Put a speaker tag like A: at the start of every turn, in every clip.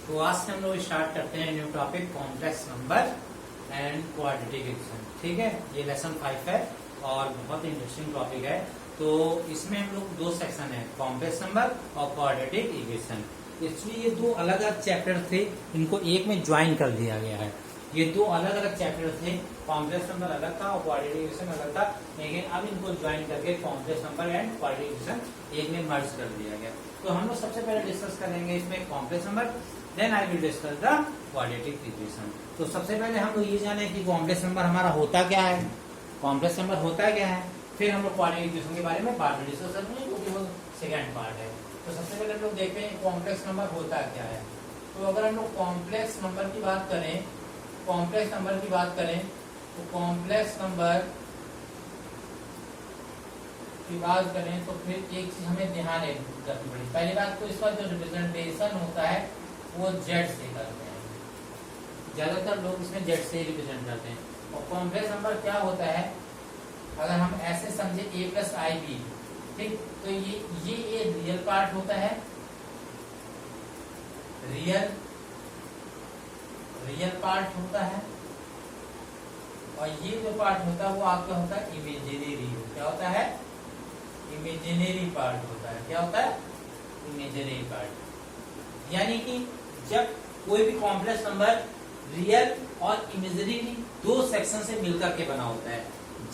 A: तो आज से हम लोग स्टार्ट करते हैं new topic complex number and quadratic equation. ठीक है, ये लेसन 5 है और बहुत इंटरेस्टिंग टॉपिक है। तो इसमें हम लोग दो सेक्शन है, कॉम्प्लेक्स नंबर और क्वाड्रेटिक इक्वेशन। इसलिए ये दो अलग अलग चैप्टर थे, इनको एक में ज्वाइन कर दिया गया है। ये दो अलग अलग चैप्टर थे, कॉम्प्लेक्स नंबर अलग था और क्वाड्रेटिक इक्वेशन अलग था, लेकिन अब इनको ज्वाइन करके complex number and quadratic equation एक में मर्ज कर दिया गया। तो हम लोग सबसे पहले डिस्कस करेंगे इसमें complex number, then I will discuss the quadratic equation. तो सबसे पहले हम लोग ये जाने कि कॉम्प्लेक्स नंबर हमारा होता क्या है, कॉम्प्लेक्स नंबर होता क्या है, फिर हम लोग क्वाड्रेटिक इक्वेशन के बारे में बाद में डिस्कस करेंगे क्योंकि वो सेकंड पार्ट है। तो सबसे पहले हम लोग देखते हैं कॉम्प्लेक्स नंबर होता क्या है। तो अगर हम लोग कॉम्प्लेक्स नंबर की बात करें, कॉम्प्लेक्स नंबर की बात करें तो कॉम्प्लेक्स नंबर की बात करें तो फिर एक चीज हमें ध्यान रखनी पड़ेगी। पहली बात तो इसका जो रिप्रेजेंटेशन होता है वो जेड से करते हैं, ज्यादातर लोग इसमें जेड से रिप्रेजेंट करते हैं। और कॉम्प्लेक्स नंबर क्या होता है, अगर हम ऐसे समझे a प्लस आई बी, ठीक, तो ये रियल पार्ट होता है, रियल पार्ट होता है, और ये जो पार्ट होता है वो आपका होता है इमेजिनरी। क्या होता है? इमेजिनरी पार्ट होता है। क्या होता है? Imaginary part. यानी कि जब कोई भी कॉम्प्लेक्स नंबर रियल और इमेजिनरी दो सेक्शन से मिलकर के बना होता है।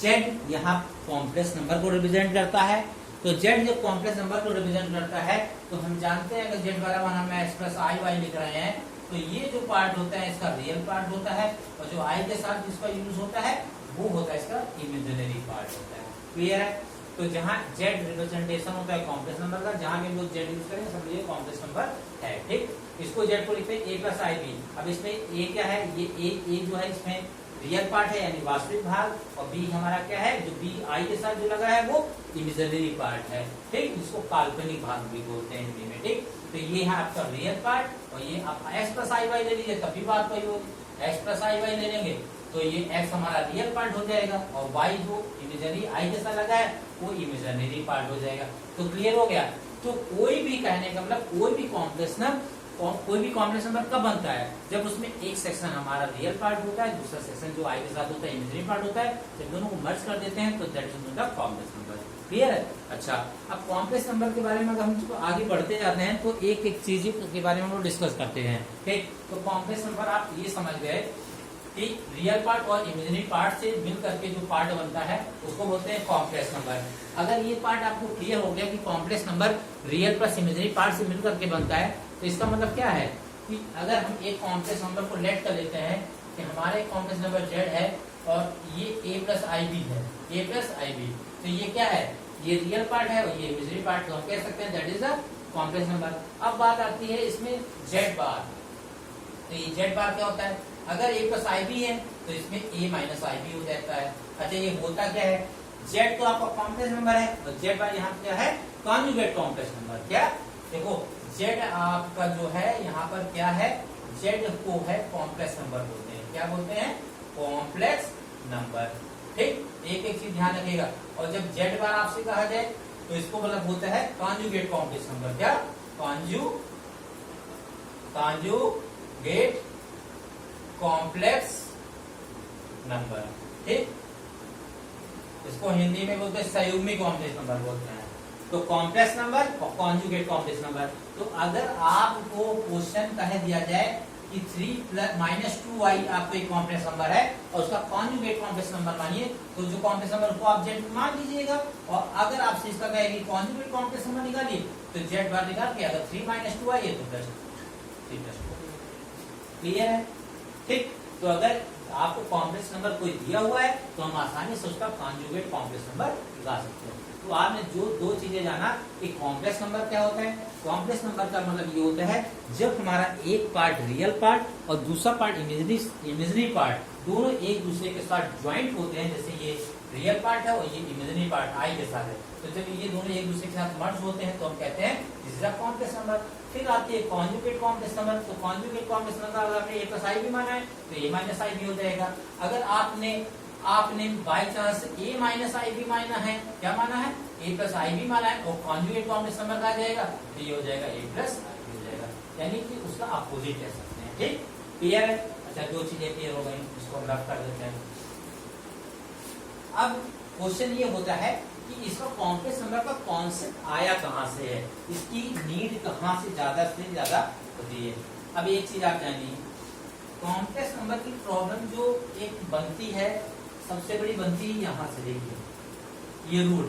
A: जेड यहाँ कॉम्प्लेक्स नंबर को रिप्रेजेंट करता है, तो जेड जब कॉम्प्लेक्स नंबर को रिप्रेजेंट करता है तो हम जानते हैं अगर जेड वाला मान हम एक्स प्लस आई वाई लिख रहे हैं तो ये जो पार्ट होता है इसका रियल पार्ट होता है, और जो आई के साथ जिसका यूज होता है वो होता है इसका इमेजिनरी पार्ट होता है। क्लियर है? तो जहाँ जेड रिप्रेजेंटेशन होता है कॉम्प्लेक्स नंबर का, जहाँ भी लोग जेड यूज करेंगे सब ये कॉम्प्लेक्स नंबर है। ठीक, इसको जेड को लिखते हैं ए प्लस आई बी। अब इसमें ए क्या है, ये ए जो है इसमें रियल पार्ट है यानी वास्तविक भाग, और बी हमारा क्या है, जो बी आई के साथ जो लगा है वो इमेजिनरी पार्ट है। ठीक, इसको काल्पनिक भाग भी बोलते हैं हिंदी में। ठीक, तो ये है आपका रियल पार्ट, और ये आप एक्स प्लस आई वाई ले लीजिए तब भी बात वही होगी। एक्स प्लस आई वाई ले लेंगे तो ये एक्स हमारा रियल पार्ट हो जाएगा, और वाई जो इमेजिनरी आई के साथ लगा है वो इमेजिनरी पार्ट हो जाएगा। तो क्लियर हो गया? तो कोई भी कहने का मतलब कोई भी कॉम्प्लेक्स नंबर कब बनता है, जब उसमें एक सेक्शन हमारा रियल पार्ट होता है, दूसरा सेक्शन जो आई के साथ होता है इमेजिनरी पार्ट होता है। जब दोनों को मर्ज कर देते हैं तो that is the complex number. Clear है? अच्छा, अब कॉम्प्लेक्स नंबर के बारे में अगर हम आगे बढ़ते जाते हैं तो एक एक चीज के बारे में हम लोग डिस्कस करते हैं। ठीक, तो कॉम्प्लेक्स नंबर आप ये समझ गए कि रियल पार्ट और इमेजिनरी पार्ट से मिल करके जो पार्ट बनता है उसको बोलते हैं कॉम्प्लेक्स नंबर। अगर ये पार्ट आपको क्लियर हो गया कि complex number real plus imaginary part से मिल करके बनता है, तो इसका मतलब क्या है कि अगर हम एक कॉम्प्लेक्स नंबर को लेट कर लेते हैं कि हमारे कॉम्प्लेक्स नंबर जेड है और ये a प्लस आई बी है, a प्लस आई बी, तो ये क्या है, ये रियल पार्ट है और ये इमेजिनरी पार्ट, तो हम कह सकते हैं that is the complex number. अब बात आती है इसमें जेड बार। तो ये जेड बार क्या होता है, अगर a प्लस आई बी है तो इसमें a माइनस आई बी हो जाता है। अच्छा, ये होता क्या है, जेड तो आपका कॉम्प्लेक्स नंबर है और जेड बार यहाँ क्या है, कॉन्जुगेट कॉम्प्लेक्स नंबर। क्या? देखो जेड आपका जो है यहाँ पर क्या है, जेड को है कॉम्प्लेक्स नंबर बोलते हैं। क्या बोलते हैं? Complex number. ठीक, एक एक चीज ध्यान रखिएगा। और जब जेड बार आपसे कहा जाए तो इसको मतलब होता है कॉन्जुगेट कॉम्प्लेक्स नंबर। क्या? Conjugate complex number. ठीक, इसको हिंदी में बोलते हैं संयुग्मी कॉम्प्लेक्स नंबर बोलते हैं। तो कॉम्प्लेक्स नंबर और कॉन्जुगेट कॉम्प्लेक्स नंबर। तो अगर आपको क्वेश्चन कह दिया जाए कि 3 माइनस 2y आपको एक कॉम्प्लेक्स नंबर है और उसका कॉन्जुगेट कॉम्प्लेक्स नंबर मानिए, तो जो कॉम्प्लेक्स नंबर को आप जेड मान लीजिएगा। और अगर आपसे इसका कहेगी कॉन्जुगेट कॉम्प्लेक्स नंबर निकालिए तो जेड बार निकाल के अगर 3 माइनस 2y है तो प्लस 3 क्लियर है? ठीक, तो अगर आपको कॉम्प्लेक्स नंबर कोई दिया हुआ है तो हम आसानी से उसका कॉन्जुगेट कॉम्प्लेक्स नंबर निकाल सकते हैं। तो आपने जो दो चीजें जाना कि कॉम्प्लेक्स नंबर क्या होता है, कॉम्प्लेक्स नंबर का मतलब ये होता है जब हमारा एक पार्ट रियल पार्ट और दूसरा पार्ट इमेजिनरी पार्ट दोनों एक दूसरे के साथ ज्वाइंट होते हैं। जैसे ये रियल पार्ट है और ये इमेजिनरी पार्ट आई के साथ है, तो जब ये दोनों एक दूसरे के साथ मर्ज होते हैं तो हम कहते हैं this is a complex number. फिर आती है कॉन्जुगेट कॉम्प्लेक्स नंबर। तो कॉन्जुगेट कॉम्प्लेक्स नंबर अगर आपने a प्लस आई भी माना है तो a माइनस आई भी हो जाएगा। अगर आपने बाई चांस a माइनस आई भी माना है, क्या माना है, a प्लस आई भी माना है, और कॉन्जुगेट कॉम्प्लेक्स नंबर का आ जाएगा तो ये हो जाएगा a प्लस आई हो जाएगा। यानी कि उसका अपोजिट कह सकते हैं। ठीक, क्लियर है? अच्छा, दो चीजें क्लियर हो गई, इसको हम रफ कर देते हैं। अब क्वेश्चन ये होता है कि इसका कॉम्प्लेक्स नंबर का कॉन्सेप्ट आया कहां से है, इसकी नीड कहां से ज्यादा होती है। अब एक चीज आप जानिए, कॉम्प्लेक्स नंबर की प्रॉब्लम जो एक बनती है, सबसे बड़ी बनती है यहाँ से, देखिए ये रूट।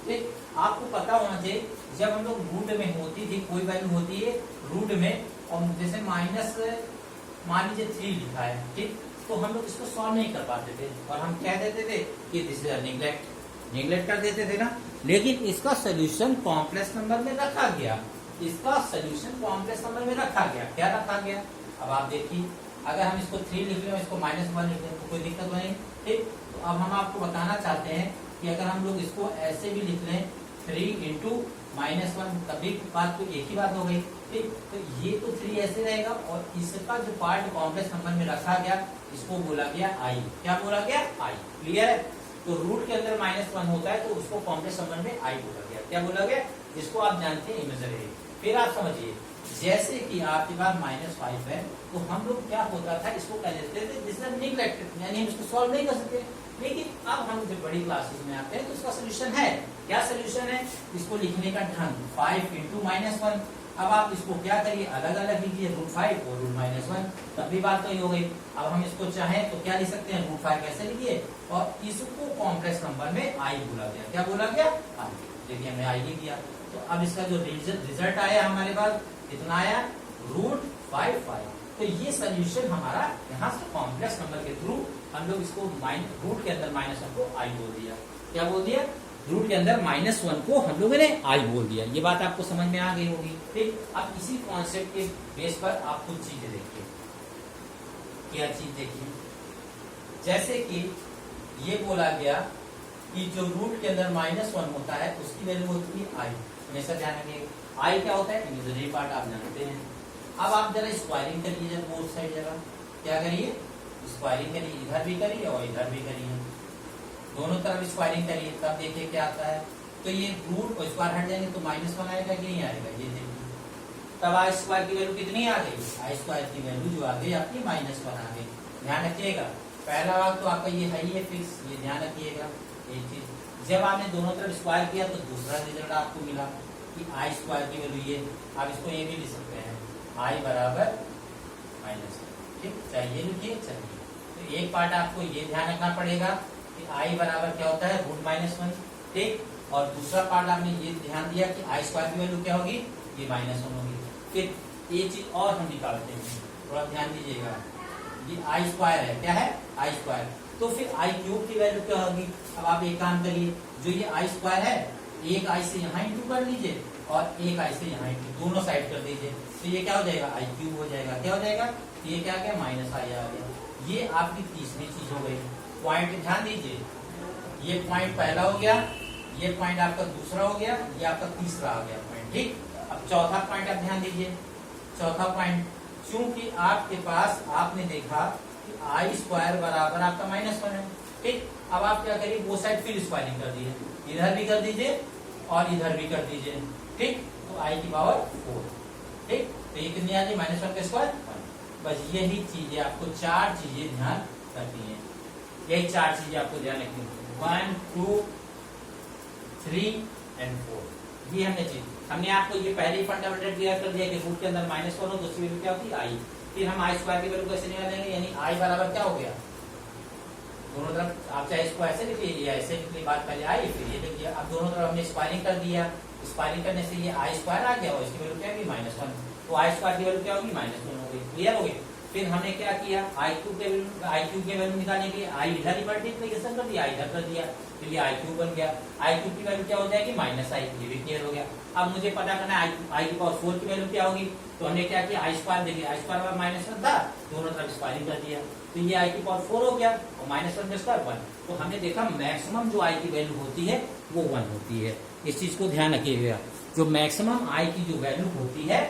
A: ठीक, आपको पता होना चाहिए जब हम लोग रूट में होती थी, कोई वैल्यू होती है रूट में, और जैसे माइनस मान लीजिए 3 लिखा है, ठीक, तो हम लोग इसको सॉल्व नहीं कर पाते थे और हम कह देते थे कि दिस इज निगलेक्ट कर देते थे ना। लेकिन इसका सोल्यूशन कॉम्प्लेक्स नंबर में रखा गया, इसका सोल्यूशन कॉम्प्लेक्स नंबर में रखा गया। क्या रखा गया? अब आप देखिए, अगर हम इसको 3 लिख लें, इसको -1 लिख लें तो कोई दिक्कत नहीं। ठीक, तो अब हम आपको बताना चाहते हैं कि अगर हम लोग इसको ऐसे भी लिख लें 3 इंटू -1, तभी बात तो एक ही बात हो गई। ठीक, तो ये तो 3 ऐसे रहेगा और इसका जो पार्ट कॉम्प्लेक्स नंबर में रखा गया, इसको बोला गया आई। क्या बोला गया? आई। क्लियर है? तो रूट के अंदर -1 होता है तो उसको कॉम्प्लेक्स नंबर में आई बोला गया। क्या बोला गया? जिसको आप जानते हैं इमेजिनरी। फिर आप समझिए, जैसे कि आपके पास -5 है, तो हम लोग क्या होता था, इसको कह देते थे दिस इज निगलेक्टेड, यानी हम इसको सॉल्व नहीं कर सकते। लेकिन अब हम जब बड़ी क्लासेस में आते हैं तो उसका सोल्यूशन है। क्या सोल्यूशन है? इसको लिखने का ढंग 5 इंटू -1। अब आप इसको क्या करिए, अलग अलग लिखिए, √5 और √-1, तब भी बात तो ही हो गई। अब हम इसको चाहें तो क्या लिख सकते हैं, √5 कैसे लिखिए, और इसको कॉम्प्लेक्स नंबर में आई बोला गया। क्या बोला गया? आई। देखिए हमने आई लिख दिया। तो अब इसका जो रिजल्ट आया हमारे पास कितना आया, √5। तो ये सोल्यूशन हमारा यहाँ से कॉम्प्लेक्स नंबर के थ्रू हम लोग इसको रूट के अंदर -1 को आई बोल दिया। क्या बोल दिया? रूट के अंदर -1 को हम लोगों ने आई बोल दिया। ये बात आपको समझ में आ गई होगी। ठीक, अब इसी कॉन्सेप्ट के बेस पर आप कुछ चीजें देखिए। क्या चीज देखिए, जैसे कि ये बोला गया कि जो रूट के अंदर -1 होता है उसकी वैल्यू होती है आई। हमेशा ध्यान रखिए, आई क्या होता है, इमेजिनरी पार्ट आप जानते हैं। अब आप जरा स्क्वायरिंग करिए, जब बोथ साइड जरा क्या करिए, स्क्वायरिंग करिए, इधर भी करिए और इधर भी करिए, दोनों तरफ स्क्वायरिंग करिए, तब देखिए क्या आता है। तो ये रूट और स्क्वायर हट जाएंगे तो -1 आएगा कि नहीं आएगा, ये देखिए। तब आई स्क्वायर की वैल्यू कितनी आ गई, आई स्क्वायर की वैल्यू जो आ गई आपकी -1 आ गई। ध्यान रखिएगा, पहला भाग तो आपका ये है ही है फिक्स, ये ध्यान रखिएगा। एक चीज, जब आपने दोनों तरफ स्क्वायर किया तो दूसरा रिजल्ट आपको मिला कि आई स्क्वायर की वैल्यू ये। आप इसको ये भी लिख सकते हैं, आई बराबर -1। ठीक, चाहिए लिखिए, चाहिए। तो एक पार्ट आपको ये ध्यान रखना पड़ेगा कि आई बराबर क्या होता है, √-1। ठीक, और दूसरा पार्ट आपने ये ध्यान दिया कि आई स्क्वायर की वैल्यू क्या होगी, ये -1 होगी। फिर ये चीज और हम निकालते हैं, थोड़ा ध्यान दीजिएगा। ये आई स्क्वायर है, क्या है, आई स्क्वायर। तो फिर आई क्यूब की वैल्यू क्या होगी। अब आप एक काम करिए, जो ये आई स्क्वायर है, एक आई से यहाँ इंटू कर लीजिए और एक आई से यहाँ इंटू, दोनों साइड कर दीजिए, तो ये क्या हो जाएगा, आई क्यूब हो जाएगा। क्या हो जाएगा, ये क्या क्या -i आ गया। ये आपकी तीसरी चीज हो गई। पॉइंट ध्यान दीजिए, ये पॉइंट पहला हो गया, ये पॉइंट आपका दूसरा हो गया, ये आपका तीसरा आ गया पॉइंट। ठीक, अब चौथा पॉइंट आप ध्यान दीजिए। चौथा पॉइंट, चूंकि आपके पास आपने देखा कि आई स्क्वायर बराबर आपका -1 है। ठीक, अब आप क्या करिए, वो साइड फिर स्क्वायरिंग कर दीजिए, इधर भी कर दीजिए और इधर भी कर दीजिए। ठीक, तो आई की पावर 4। ठीक, तो ये कितनी आ गई, -1 का स्क्वायर 1। बस यही चीजें आपको, 4 चीजें ध्यान रखनी है, यही 4 चीजें आपको ध्यान रखनी है, 1, 2, 3 और 4। ये हमने आपको ये पहले ही फंडामेंटल क्लियर कर दिया कि रूट के अंदर -1 हो तो उसकी वैल्यू क्या होती है, आई। फिर हम आई स्क्वायर की वैल्यू कैसे निकालेंगे, यानी आई बराबर क्या हो गया, दोनों तरफ आप चाहे इसको ऐसे लिख लीजिए, ऐसे लिख ली, बात पहले आई फिर ये लिखिए। अब दोनों तरफ हमने स्क्वायरिंग कर दिया, स्क्वायरिंग करने से ये आई स्क्वायर आ गया और इसकी वैल्यू क्या होगी, -1। तो आई स्क्वायर की वैल्यू क्या होगी, -1 हो गई। क्लियर हो गई। फिर हमने क्या किया, आई क्यूब के वैल्यू निकालने के लिए आई इधर ही मल्टीप्लिकेशन कर दिया, इधर कर दिया, तो ये आई क्यूब बन गया। आई क्यूब की वैल्यू क्या हो जाएगी, -i, ये भी क्लियर हो गया। अब मुझे पता करना है आई की पावर 4 की वैल्यू क्या होगी, तो हमने क्या किया, आई स्क्वायर देखिए, आई स्क्वायर -1 था, दोनों तरफ स्क्वायरिंग कर दिया, तो ये आई की पावर 4 हो गया और -1 का स्क्वायर 1। तो हमने देखा मैक्सिमम जो आई की वैल्यू होती है वो 1 होती है। इस चीज को ध्यान रखिएगा, जो मैक्सिमम आई की जो वैल्यू होती है,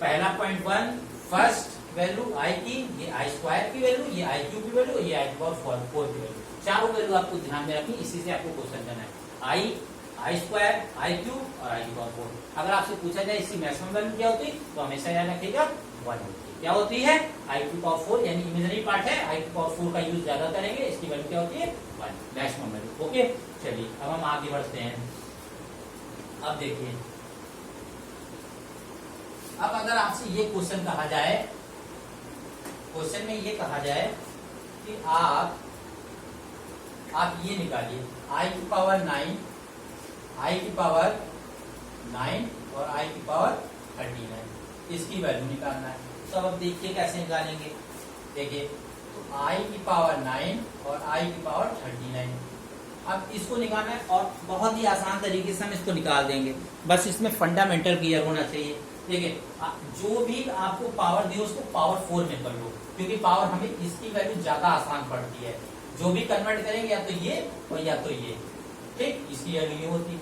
A: पहला पॉइंट 1 फर्स्ट वैल्यू आई की, ये आई स्क्वायर की वैल्यू, ये आई क्यूब की वैल्यू, ये आई की पावर 4 की वैल्यू, चारों वैल्यू आपको ध्यान में रखनी। इसी से आपको क्वेश्चन करना है, आई स्क्वायर, आई क्यूब और आई की पावर 4। अगर आपसे पूछा जाए इसकी मैक्सिमम वैल्यू क्या होती तो हमेशा याद रखिएगा 1 होती है। क्या होती है? आई की पावर 4, यानी इमेजिनरी पार्ट है, आई की पावर 4 का यूज ज्यादा करेंगे, इसकी वैल्यू क्या होती है? 1 मैक्सिमम वैल्यू। ओके, चलिए अब हम आगे बढ़ते हैं। अब देखिए, अब अगर आपसे ये क्वेश्चन कहा जाए, क्वेश्चन में ये कहा जाए कि आप ये निकालिए आई की पावर 9, आई की पावर 9 और आई की पावर 39, इसकी वैल्यू निकालना है। तो अब देखिए कैसे निकालेंगे। देखिए, तो आई की पावर 9 और आई की पावर 39, अब इसको निकालना है और बहुत ही आसान तरीके से हम इसको निकाल देंगे। बस इसमें फंडामेंटल क्लियर होना चाहिए। देखिए, जो भी आपको पावर दी उसको पावर 4 में कर लो, क्योंकि पावर हमें इसकी वैल्यू ज्यादा आसान पड़ती है। जो भी कन्वर्ट करेंगे या तो ये और या तो ये, ठीक, इसकी वैल्यू ये होती,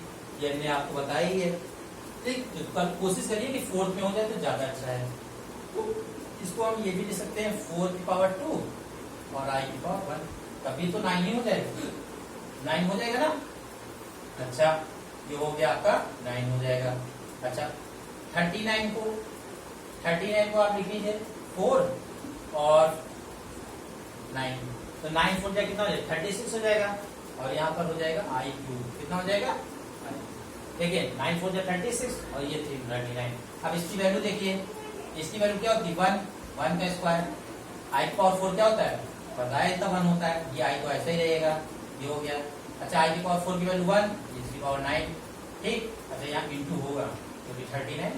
A: ये मैंने आपको बताया ही है। ठीक, तो कोशिश करिए कि 4 में हो जाए तो ज्यादा अच्छा है। तो इसको हम ये भी लिख सकते हैं 4 की पावर 2 और आई की पावर 1, कभी तो 9 ही हो जाएगा, 9 हो जाएगा ना। अच्छा, ये हो गया आपका 9 हो जाएगा। अच्छा, 39 को आप लिख लीजिए 4 और 9, तो 9 4 जाए कितना हो जाएगा? 36 हो जाएगा। और यहाँ पर हो जाएगा आई क्यूब, कितना हो जाएगा? देखिए 9 4 जा 36 और ये 39। अब इसकी वैल्यू देखिए, इसकी वैल्यू क्या होती है? 1 का स्क्वायर। आई की पावर 4 क्या होता है? पता है, इतना 1 होता है। ये आई तो ऐसा ही रहेगा, ये हो गया। अच्छा, आई की पावर 4 की वैल्यू 1, इसकी पावर 9, ठीक। अच्छा, यहाँ इंटू होगा क्योंकि 39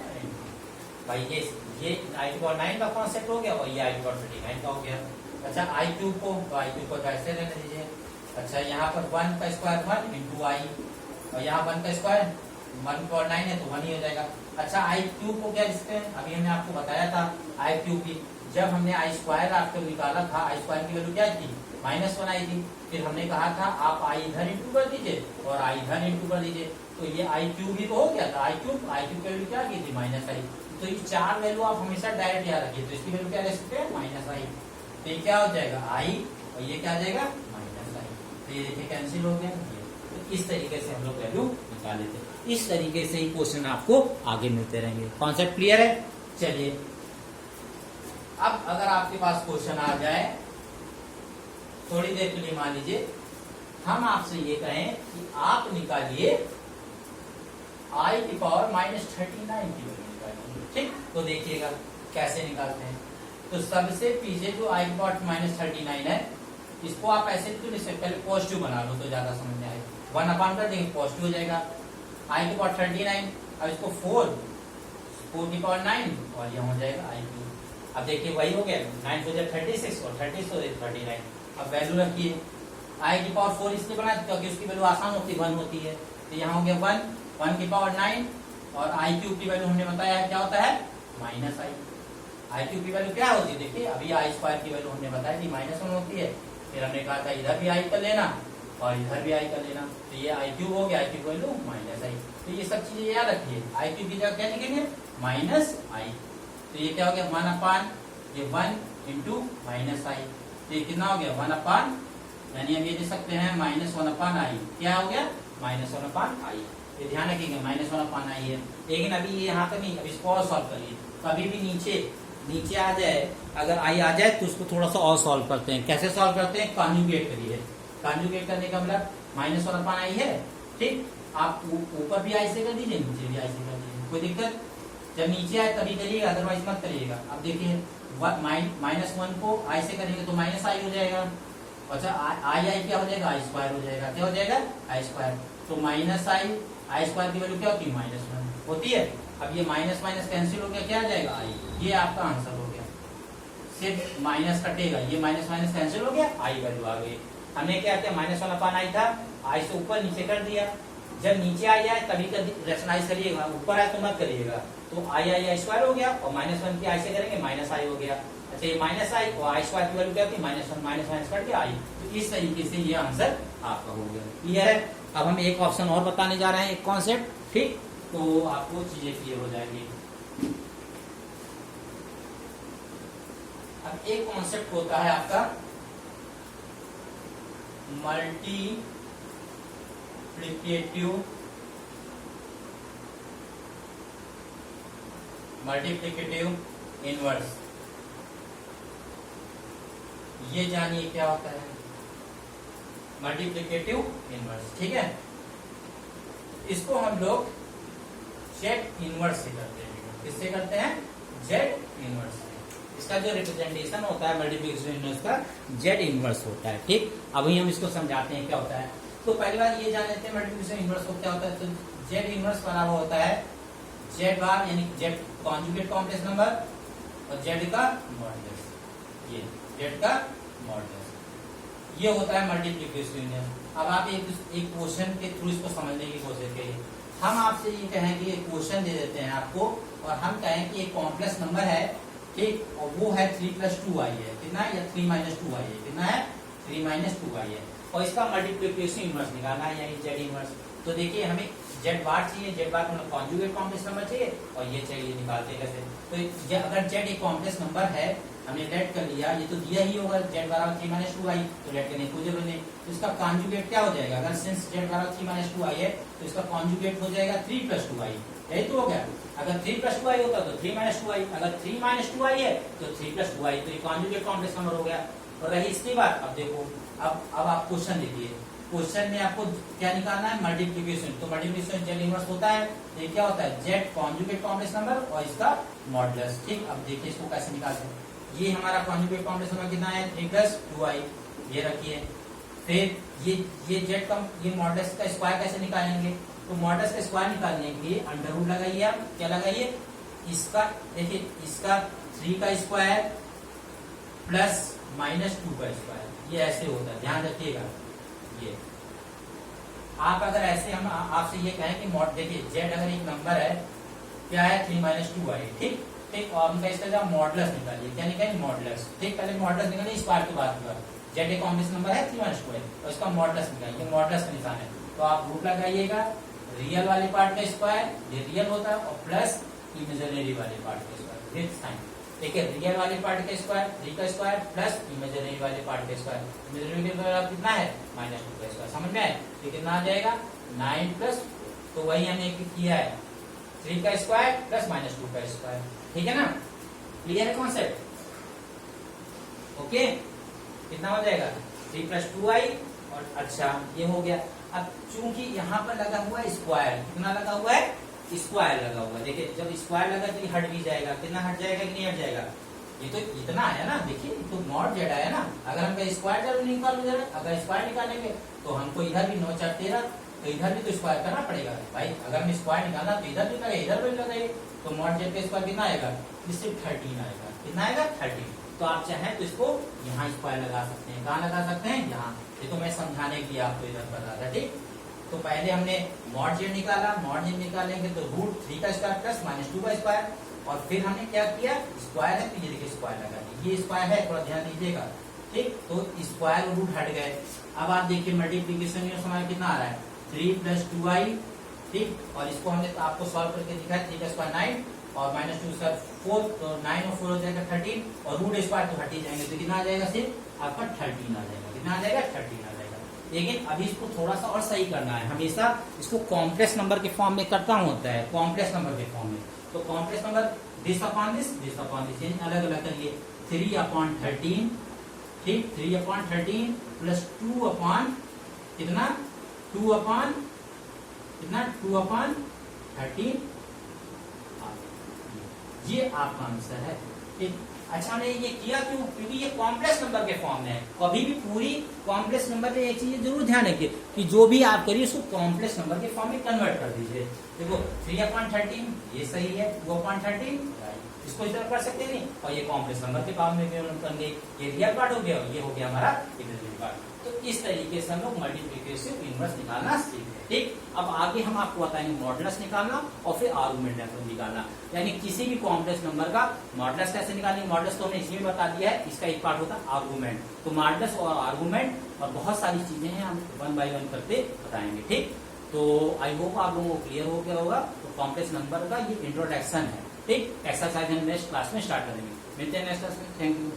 A: भाई, ये आई की पावर 9 का कॉन्सेप्ट हो गया और ये आई की पावर 39 का हो गया। अच्छा, आई क्यूब को, तो आई क्यूब को ऐसे रहने दीजिए। अच्छा, यहाँ पर 1 का स्क्वायर 1 इंटू आई, और यहाँ 1 का स्क्वायर 1 की पावर 9 है तो 1 ही हो जाएगा। अच्छा, आई क्यूब को क्या लिखते हैं? अभी हमने आपको बताया था आई क्यूब की, जब हमने आई स्क्वायर आपको निकाला था, आई स्क्वायर की वैल्यू क्या थी? -1 आई थी। फिर हमने कहा था आप आई इधर इंटू कर दीजिए और आई इधर इंटू कर दीजिए, तो ये आई क्यूब ही तो हो गया था। आई क्यूब की वैल्यू क्या की थी? -i। तो ये 4 वैल्यू आप हमेशा डायरेक्ट याद रखिए। तो इसकी वैल्यू क्या ले सकते हैं? -i। तो ये क्या हो जाएगा? आई, और ये क्या आ जाएगा? -i। तो ये देखिए कैंसिल हो गया। तो इस तरीके से हम लोग वैल्यू निकाल लेते हैं। इस तरीके से ही क्वेश्चन आपको आगे मिलते रहेंगे। कॉन्सेप्ट क्लियर है? चलिए, अब अगर आपके पास क्वेश्चन आ जाए, थोड़ी देर के लिए मान लीजिए हम आपसे ये कहें कि आप निकालिए आई की पावर -39 की वैल्यू निकालिए। ठीक, तो देखिएगा कैसे निकालते हैं। तो सबसे पीछे जो आई की पावर -39 है, इसको आप ऐसे क्यों नहीं सकते? पहले पॉजिटिव बना लो तो ज्यादा समझ में आएगा। 1 अपान कर देंगे, पॉजिटिव हो जाएगा। आई की पावर 39, अब इसको 4 की पावर 9 और यह हो जाएगा आई क्यूब। अब देखिए वही हो गया, 9 4 जा 36 और 36 हो 39। अब वैल्यू रखिए, आई की पावर 4 इसलिए बना क्योंकि उसकी वैल्यू आसान होती है, 1 होती है। तो यहाँ हो गया 1 की पावर 9 और आई क्यूब की वैल्यू हमने बताया है क्या होता है? -i। आई क्यूब की वैल्यू क्या होती है? देखिए, अभी आई स्क्वायर की वैल्यू हमने बताया कि -1 होती है। फिर हमने कहा था इधर भी आई कर लेना और इधर भी आई कर लेना, तो ये आई क्यूब हो गया, आई क्यूब वैल्यू -i। तो ये सब चीजें याद रखिए। आई क्यूब की जगह क्या लिखेंगे? -i। तो ये क्या हो गया? 1 अपान ये 1 इंटू -i, तो ये कितना हो गया? 1 अपान, यानी हम ये दे सकते हैं -1 अपान आई। क्या हो गया? -1 अपान आई। ये ध्यान रखिएगा, -1 अपान आई है। लेकिन अभी ये यहाँ तक नहीं, अभी इसको और सॉल्व करिए। कभी भी नीचे आ जाए, अगर आई आ जाए तो उसको थोड़ा सा और सॉल्व करते हैं। कैसे सॉल्व करते हैं? कॉन्जुगेट करिए। कॉन्जुगेट करने का मतलब -1 अपान आई है, ठीक, आप ऊपर भी आई से कर दीजिए, नीचे भी आई से कर दीजिए, कोई दिक्कत। जब नीचे आए तभी करिएगा, अदरवाइज मत करिएगा। अब देखिए -1 को आई से करेंगे तो -i हो जाएगा। अच्छा, आई क्या हो जाएगा? आई स्क्वायर हो जाएगा। क्या हो जाएगा? आई स्क्वायर। तो -i स्क्वायर की वैल्यू क्या होती है? -1 होती है। अब ये माइनस माइनस कैंसिल हो गया, क्या आ जाएगा? आई। ये आपका आंसर हो गया। सिर्फ माइनस कटेगा, ये माइनस माइनस कैंसिल हो गया, आई वैल्यू आ गई। हमने क्या किया? -1 अपान आई था, आई से ऊपर नीचे कर दिया। जब नीचे आई आए तभी रेशनलाइज करिएगा, ऊपर आए तो मत करिएगा। तो आई स्क्वायर हो गया और -1 की आई से करेंगे -i हो गया। अच्छा, ये -i और आई स्क्वायर की वैल्यू क्या होती है? -1 माइनस कट के आई। तो इस तरीके से ये आंसर आपका हो गया। क्लियर है? अब हम एक ऑप्शन और बताने जा रहे हैं, एक कॉन्सेप्ट, ठीक, तो आपको चीजें क्लियर हो जाएंगी। अब एक कॉन्सेप्ट होता है आपका मल्टीप्लिकेटिव मल्टीप्लिकेटिव इनवर्स। ये जानिए क्या होता है मल्टीप्लिकेटिव इनवर्स, ठीक है। इसको हम लोग जेड इनवर्स से करते हैं। किससे करते हैं? जेड इनवर्स से। इसका जो रिप्रेजेंटेशन होता है मल्टीप्लिकेशन इनवर्स का जेड इनवर्स होता है, ठीक। अभी हम इसको समझाते हैं क्या होता है। तो पहली बार ये जान लेते हैं मल्टीप्लिकेशन इनवर्स को क्या होता है। तो जेड इनवर्स बराबर होता है जेड बार यानी जेड कॉन्जुगेट कॉम्प्लेक्स नंबर और जेड का मॉडुलस। ये जेड का मॉडुलस, ये होता है मल्टीप्लिकेशन इनवर्स। अब आप एक क्वेश्चन के थ्रू इसको समझने की कोशिश करिए। हम आपसे ये कहें कि एक क्वेश्चन दे देते हैं आपको और हम कहें कि एक कॉम्प्लेक्स नंबर है, ठीक, और वो है 3+2i है, कितना है? या 3-2i है, कितना है? 3-2i है। और इसका मल्टीप्लिकेशन इनवर्स निकालना है यानी जेड इनवर्स। तो देखिए हमें जेड बार चाहिए, जेड बार मतलब कॉन्जुगेट कॉम्प्लेक्स नंबर चाहिए और ये चाहिए, निकालते कैसे? तो अगर जेड एक कॉम्प्लेक्स नंबर है, हमने लेट कर लिया, ये तो दिया ही होगा जेड बराबर 3-2i, तो लेट करने की कोई जरूरत नहीं। तो इसका कॉन्जुगेट क्या हो जाएगा? अगर सिंस जेड बराबर 3-2i है तो इसका कॉन्जुगेट हो जाएगा 3+2i, यही तो हो गया। अगर 3+2i होता तो 3-2i, अगर 3-2i है तो 3+2i, तो ये कॉन्जुगेट कॉम्प्लेक्स नंबर हो गया। और रही इसकी बात, अब देखो अब आप क्वेश्चन देखिए, क्वेश्चन में आपको क्या निकालना है? मल्टीप्लिकेशन। तो मल्टीप्लिकेशन जेड इनवर्स होता है, ये क्या होता है? जेड कॉन्जुगेट कॉम्प्लेक्स नंबर और इसका मॉडुलस, ठीक। अब देखिए इसको कैसे निकालते हैं। ये हमारा कॉन्जुगेट कॉम्प्लेक्स नंबर कितना है? 3+2i, ये रखिए। फिर ये जेड का ये मॉडुलस का स्क्वायर कैसे निकालेंगे? तो मॉडुलस का स्क्वायर निकालने के लिए अंडर रूट लगाइए। आप क्या लगाइए? इसका देखिए, इसका 3 का स्क्वायर प्लस -2 का स्क्वायर, ये ऐसे होता है, ध्यान रखिएगा। ये आप अगर ऐसे हम आपसे ये कहें कि मॉड देखिए जेड अगर एक नंबर है, क्या है? 3-2i, ठीक, ठीक। और हम इसका मॉडुलस निकालिए, क्या निकालिए? मॉडुलस, ठीक। पहले मॉडुलस निकालिए स्क्वायर के बाद जेड एक कॉम्प्लेक्स नंबर है 3-2i और इसका मॉडुलस निकालिए, मॉडुलस का निशान है। तो आप रूट लगाइएगा, रियल वाले पार्ट का स्क्वायर, ये रियल होता है, और प्लस इमेजिनरी वाले पार्ट का स्क्वायर विद साइन। देखिए रियल वाले पार्ट का स्क्वायर 3 का स्क्वायर प्लस इमेजिनरी वाले पार्ट का स्क्वायर, इमेजिनरी का स्क्वायर कितना है? -2 का स्क्वायर। समझ में आए? तो कितना आ जाएगा? 9 तो वही हमने किया है 3 का स्क्वायर प्लस -2 का स्क्वायर, ठीक है ना? क्लियर है कॉन्सेप्ट? ओके, कितना हो जाएगा? 3+2i और अच्छा ये हो गया। अब चूंकि यहाँ पर लगा हुआ है स्क्वायर, कितना लगा हुआ है? स्क्वायर लगा हुआ है। देखिए जब स्क्वायर लगा तो ये हट भी जाएगा, कितना हट जाएगा कि नहीं हट जाएगा? ये तो इतना आया ना, देखिए तो मॉड जेड आया ना। अगर हम स्क्वायर जरूर निकाल, अगर स्क्वायर निकालेंगे तो हमको इधर भी 9 4 13, तो इधर भी तो स्क्वायर करना पड़ेगा भाई। अगर हम स्क्वायर निकालना तो इधर भी लगे, इधर भी लगे, तो मॉड जेड का स्क्वायर कितना आएगा? सिर्फ 13 आएगा। कितना आएगा? 13। तो आप चाहें तो इसको यहाँ स्क्वायर लगा सकते हैं। कहाँ लगा सकते हैं? यहाँ। ये तो मैं समझाने के लिए आपको इधर बता रहा था, ठीक। तो पहले हमने मॉड जेड निकाला, मॉड जेड निकालेंगे तो √3 का स्क्वायर प्लस -2 का स्क्वायर, और फिर हमने क्या किया? स्क्वायर है तो ये देखिए स्क्वायर लगा दिया, ये स्क्वायर है, थोड़ा ध्यान दीजिएगा, ठीक। तो स्क्वायर और रूट हट गए। अब आप देखिए मल्टीप्लीकेशन में समय कितना आ रहा है? 3+2i, ठीक। और इसको हमने तो आपको सॉल्व करके दिखाया, 3 का स्क्वायर 9 और -2 का 4, तो 9 और 4 हो जाएगा 13, और रूट स्क्वायर तो हट ही जाएंगे, तो कितना आ जाएगा? सिर्फ आपका 13 आ जाएगा। कितना आ जाएगा? 13 आ जाएगा। लेकिन अभी इसको थोड़ा सा और सही करना है। हमेशा इसको कॉम्प्लेक्स नंबर के फॉर्म में करता होता है, कॉम्प्लेक्स नंबर के फॉर्म में। तो complex number this upon this अलग अलग करिए। 3/13, ठीक, 3/13 प्लस 2 अपॉन कितना? 2 अपॉन कितना? 2/13, ये आपका आंसर है, ठीक। अच्छा हमने ये किया क्यों? क्योंकि ये कॉम्प्लेक्स नंबर के फॉर्म में है। कभी भी पूरी कॉम्प्लेक्स नंबर में एक चीज जरूर ध्यान रखिए कि जो भी आप करिए उसको कॉम्प्लेक्स नंबर के फॉर्म में कन्वर्ट कर दीजिए। देखो 3/13 ये सही है, 2/13 इसको इस तरह कर सकते नहीं, और ये कॉम्प्लेक्स नंबर के फॉर्म में करेंगे। ये रियल पार्ट हो गया, ये हो गया हमारा इमेजिनरी पार्ट। तो इस तरीके से हम लोग मल्टीप्लिकेटिव इनवर्स निकालना सीखे, ठीक। अब आगे हम आपको बताएंगे मॉडुलस निकालना और फिर आर्गुमेंट निकालना, यानी किसी भी कॉम्प्लेक्स नंबर का मॉडुलस कैसे निकालेंगे। मॉडुलस तो हमने इसमें बता दिया है, इसका एक पार्ट होता है आर्गुमेंट। तो मॉडुलस और आर्गुमेंट और बहुत सारी चीजें हैं, हम 1 बाय 1 करते बताएंगे, ठीक। तो आई होप आप लोगों को क्लियर हो गया होगा। तो कॉम्प्लेक्स नंबर का ये इंट्रोडक्शन है, ठीक। एक्सरसाइज हम नेक्स्ट क्लास में स्टार्ट करेंगे। मिलते हैं नेक्स्ट क्लास में। Thank you.